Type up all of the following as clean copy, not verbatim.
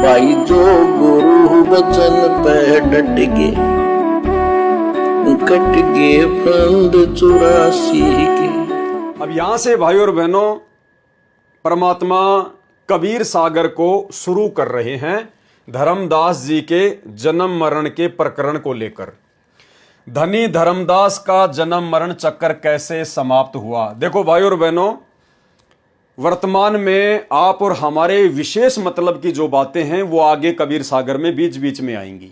भाई जो गुरु वचन पे डट गए, कट गए फंद 84 के। अब यहां से भाई और बहनों परमात्मा कबीर सागर को शुरू कर रहे हैं धर्मदास जी के जन्म मरण के प्रकरण को लेकर। धनी धर्मदास का जन्म मरण चक्कर कैसे समाप्त हुआ। देखो भाई और बहनों, वर्तमान में आप और हमारे विशेष मतलब की जो बातें हैं वो आगे कबीर सागर में बीच बीच में आएंगी,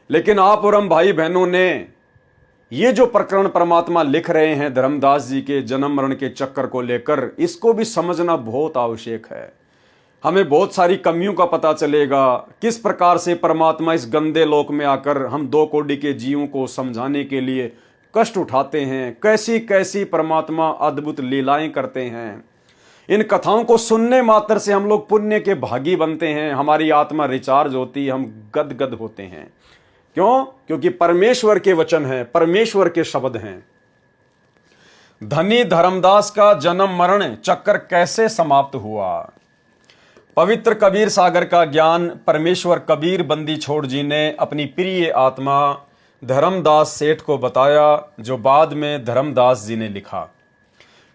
लेकिन आप और हम भाई बहनों ने ये जो प्रकरण परमात्मा लिख रहे हैं धर्मदास जी के जन्म मरण के चक्कर को लेकर, इसको भी समझना बहुत आवश्यक है। हमें बहुत सारी कमियों का पता चलेगा, किस प्रकार से परमात्मा इस गंदे लोक में आकर हम दो कोटि के जीवों को समझाने के लिए कष्ट उठाते हैं, कैसी कैसी परमात्मा अद्भुत लीलाएं करते हैं। इन कथाओं को सुनने मात्र से हम लोग पुण्य के भागी बनते हैं, हमारी आत्मा रिचार्ज होती है, हम गदगद होते हैं। क्यों? क्योंकि परमेश्वर के वचन हैं, परमेश्वर के शब्द हैं। धनी धर्मदास का जन्म मरण चक्कर कैसे समाप्त हुआ। पवित्र कबीर सागर का ज्ञान परमेश्वर कबीर बंदी छोड़ जी ने अपनी प्रिय आत्मा धर्मदास सेठ को बताया, जो बाद में धर्मदास जी ने लिखा।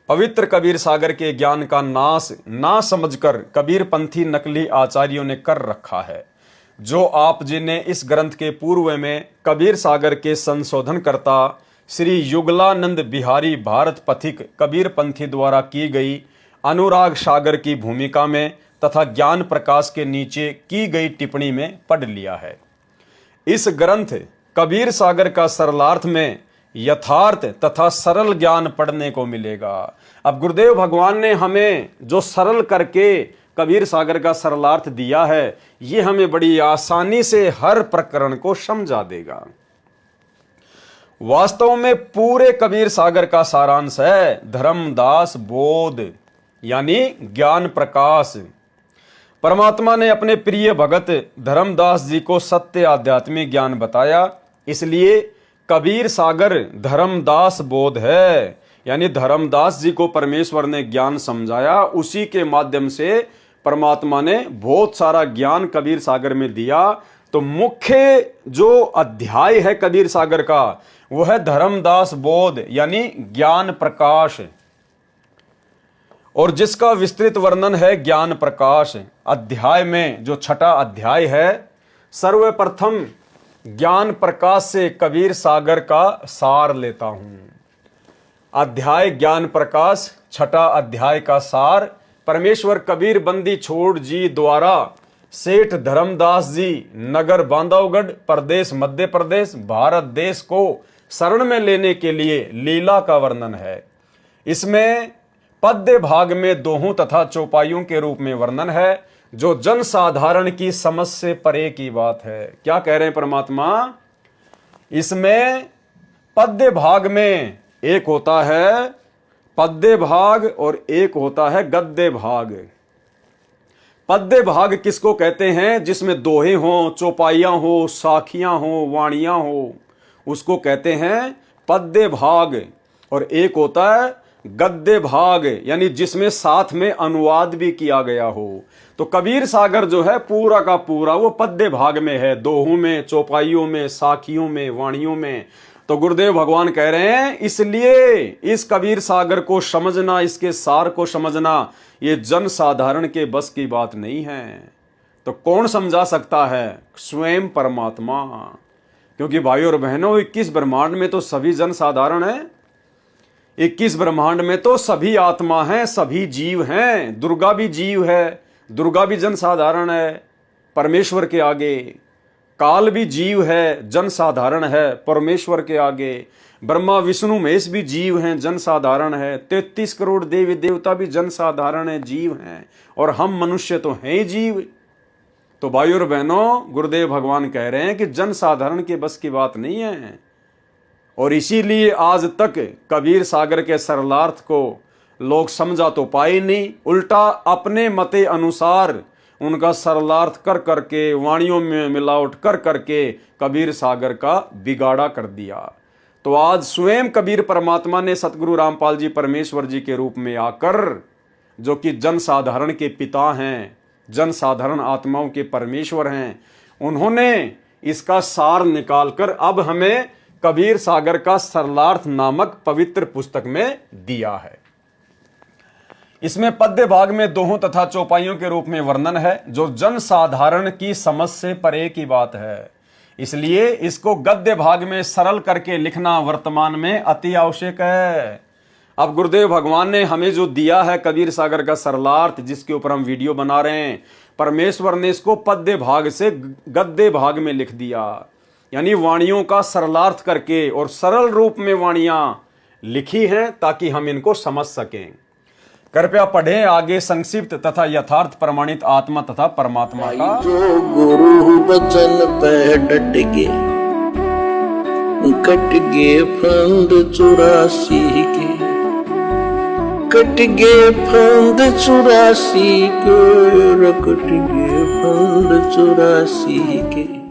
पवित्र कबीर सागर के ज्ञान का नाश ना समझकर कबीर पंथी नकली आचार्यों ने कर रखा है, जो आप जी ने इस ग्रंथ के पूर्व में कबीर सागर के संशोधनकर्ता श्री युगलानंद बिहारी भारत पथिक कबीर पंथी द्वारा की गई अनुराग सागर की भूमिका में तथा ज्ञान प्रकाश के नीचे की गई टिप्पणी में पढ़ लिया है। इस ग्रंथ कबीर सागर का सरलार्थ में यथार्थ तथा सरल ज्ञान पढ़ने को मिलेगा। अब गुरुदेव भगवान ने हमें जो सरल करके कबीर सागर का सरलार्थ दिया है, ये हमें बड़ी आसानी से हर प्रकरण को समझा देगा। वास्तव में पूरे कबीर सागर का सारांश है धर्मदास बोध, यानी ज्ञान प्रकाश। परमात्मा ने अपने प्रिय भगत धर्मदास जी को सत्य आध्यात्मिक ज्ञान बताया, इसलिए कबीर सागर धर्मदास बोध है। यानी धर्मदास जी को परमेश्वर ने ज्ञान समझाया, उसी के माध्यम से परमात्मा ने बहुत सारा ज्ञान कबीर सागर में दिया। तो मुख्य जो अध्याय है कबीर सागर का वो है धर्मदास बोध, यानी ज्ञान प्रकाश, और जिसका विस्तृत वर्णन है ज्ञान प्रकाश अध्याय में। जो छठा अध्याय है, सर्वप्रथम ज्ञान प्रकाश से कबीर सागर का सार लेता हूं। अध्याय ज्ञान प्रकाश, छठा अध्याय का सार परमेश्वर कबीर बंदी छोड़ जी द्वारा सेठ धर्मदास जी नगर बांधवगढ़ प्रदेश मध्य प्रदेश भारत देश को शरण में लेने के लिए लीला का वर्णन है। इसमें पद्य भाग में दोहों तथा चौपाइयों के रूप में वर्णन है, जो जन साधारण की समझ से परे की बात है। क्या कह रहे हैं परमात्मा? इसमें पद्य भाग में एक होता है पद्य भाग और एक होता है गद्य भाग। पद्य भाग किसको कहते हैं? जिसमें दोहे हों, चौपाइयां हो, साखियां हो, वाणियां हो, उसको कहते हैं पद्य भाग। और एक होता है गद्य भाग, यानी जिसमें साथ में अनुवाद भी किया गया हो। तो कबीर सागर जो है पूरा का पूरा वो पद्य भाग में है, दोहों में, चौपाइयों में, साखियों में, वाणियों में। तो गुरुदेव भगवान कह रहे हैं इसलिए इस कबीर सागर को समझना, इसके सार को समझना, ये जन साधारण के बस की बात नहीं है। तो कौन समझा सकता है? स्वयं परमात्मा। क्योंकि भाई और बहनों 21 ब्रह्मांड में तो सभी जन साधारण है, 21 ब्रह्मांड में तो सभी आत्मा हैं, सभी जीव हैं। दुर्गा भी जीव है, दुर्गा भी जन साधारण है परमेश्वर के आगे। काल भी जीव है, जन साधारण है परमेश्वर के आगे। ब्रह्मा विष्णु महेश भी जीव हैं, जन साधारण है। 33 करोड़ देवी देवता भी जन साधारण है, जीव हैं। और हम मनुष्य तो हैं ही जीव। तो भाई और बहनों, गुरुदेव भगवान कह रहे हैं कि जन साधारण के बस की बात नहीं है। और इसीलिए आज तक कबीर सागर के सरलार्थ को लोग समझा तो पाए नहीं, उल्टा अपने मते अनुसार उनका सरलार्थ कर करके, वाणियों में मिलावट कर करके कबीर सागर का बिगाड़ा कर दिया। तो आज स्वयं कबीर परमात्मा ने सतगुरु रामपाल जी परमेश्वर जी के रूप में आकर, जो कि जन साधारण के पिता हैं, जनसाधारण आत्माओं के परमेश्वर हैं, उन्होंने इसका सार निकालकर अब हमें कबीर सागर का सरलार्थ नामक पवित्र पुस्तक में दिया है। इसमें पद्य भाग में दोहों तथा चौपाइयों के रूप में वर्णन है, जो जनसाधारण की समझ से परे की बात है। इसलिए इसको गद्य भाग में सरल करके लिखना वर्तमान में अति आवश्यक है। अब गुरुदेव भगवान ने हमें जो दिया है कबीर सागर का सरलार्थ, जिसके ऊपर हम वीडियो बना रहे हैं, परमेश्वर ने इसको पद्य भाग से गद्य भाग में लिख दिया, यानी वाणियों का सरलार्थ करके और सरल रूप में वाणियां लिखी हैं ताकि हम इनको समझ सकें। कृपया पढ़ें आगे संक्षिप्त तथा यथार्थ प्रमाणित आत्मा तथा परमात्मा का। जो गुरु बचन पे डट गे, कट गे फंद 84 के, कट गे फंद 84 के, कट गे फंद 84 के।